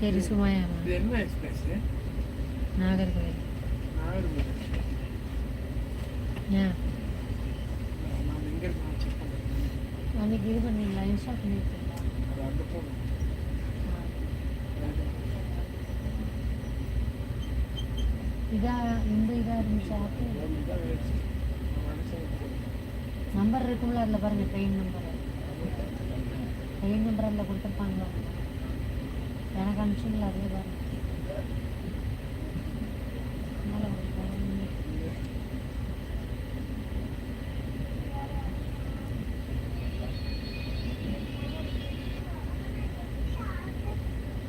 சரி சுமையா இது என்ன எக்ஸ்பிரஸ்? நாகர்கோவில். ஏன் நான் எங்கே இருக்கேன் செக் பண்ணுறேன். அன்றைக்கி இது பண்ணிங்களா, இன்ஸ்டால் பண்ணியிருக்கீங்களா? அது அங்கே போகணும். இந்த இதாக இருந்துச்சு ஆப்பு. நம்பர் இருக்கும்ல, அதில் பாருங்கள் ட்ரெயின் நம்பர். ட்ரெயின் நம்பர் அதில் கொடுத்துருப்பாங்களா? எனக்கு அனுப்பிச்சிங்களா? அதே பாருங்கள்.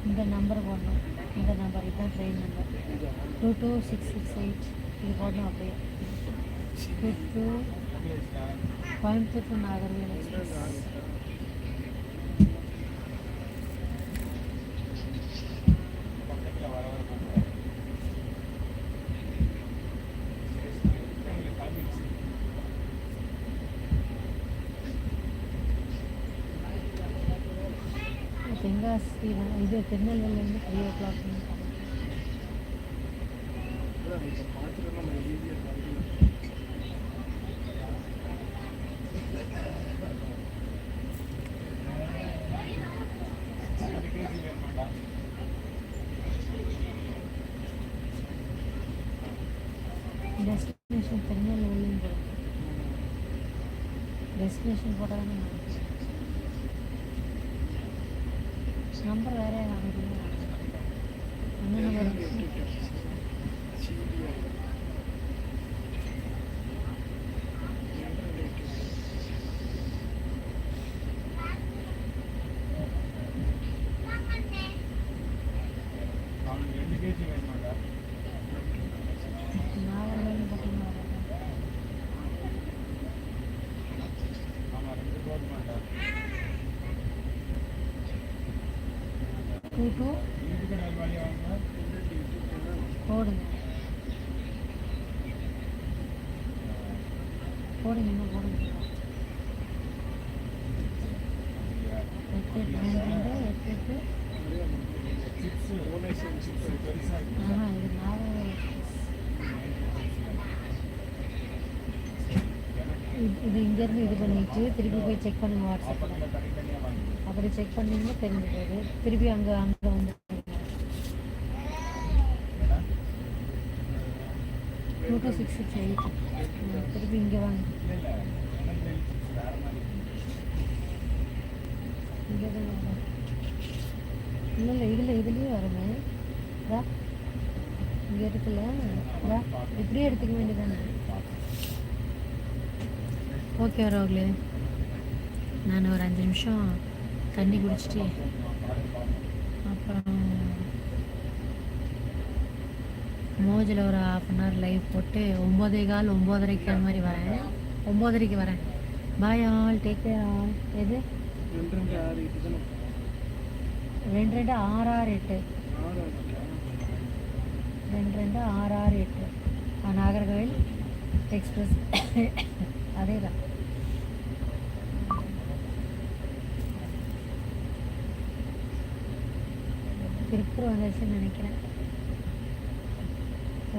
இந்த நம்பர் போடணும். இந்த நம்பர் இதுதான் ட்ரெயின் நம்பர் 22668. இது போடணும். அப்படியே 22 கோயம்புத்தூர் டு நாகர்கோவில் எக்ஸ்பிரஸ். தென்காசி இது திருநெல்வேலியிலேருந்து 3 o'clock. டெஸ்டினேஷன் திருநெல்வேலியும் போடும். டெஸ்டினேஷன் போட்டால் தானே நம்பர் வேறு காமிக்கணும். என்ன நம்பர்? நாகர்கோவில் போட்டீங்கன்னா 22 போடுங்க. போடுங்க, இன்னும் போடுங்க. 88 இது நாகர்கோவில். இது இங்கேருந்து இது பண்ணிட்டு திருப்பி போய் செக் பண்ணுங்க வாட்ஸ்அப்பில். அப்படி செக் பண்ணிங்கன்னா தெரிஞ்சு போகுது. திருப்பி அங்கே வந்து 22668. திருப்பி இங்கே வாங்க. இங்கே தான் வரும். இல்லை இதுலேயே வருமே. இங்கே இருக்குல்ல, இப்படியே எடுத்துக்க வேண்டியதானே. ஓகே வரவங்களே, நான் ஒரு 5 நிமிஷம் தண்ணி குடிச்சிட்டு அப்புறம் மோஜில் ஒரு 1/2 லைவ் போட்டு 9:15 9:30 அந்த மாதிரி வரேன். 9:30 வரேன். Bye all, take care all. எது 226668 226668 நாகர்கோவில் எக்ஸ்பிரஸ். அதே தான். திருப்பூர் வந்துச்சுன்னு நினைக்கிறேன்.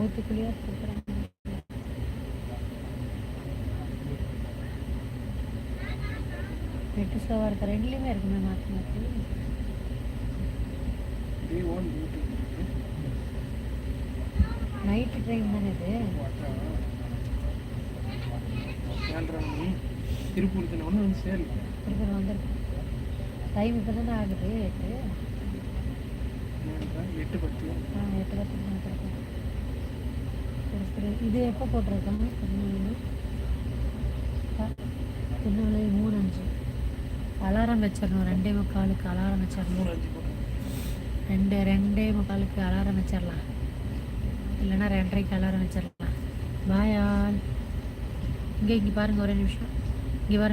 ஊத்துக்குள்ளேயே திருப்பூர். எட்டு சவா இருக்க ரெண்டுலேயுமே இருக்குமே மாற்றி மாற்றி. நைட்டு ட்ரெயின் தானே இது. திருப்பூர் திருப்பூர் வந்துருக்கு. டைம் இப்போ தானே ஆகுது. 8:10 இது எப்போ போட்டிருக்கோம்? திருநெல்வேலி 3:05. அலாரம் வச்சிடணும். 2:45 அலாரம் வச்சிடணும். 2:45 அலாரம் வச்சிடலாம். இல்லைன்னா 2:30 அலாரம் வச்சிடலாம். Bye all. இங்கே பாருங்கள், ஒரே நிமிஷம். இங்கே பாருங்கள்.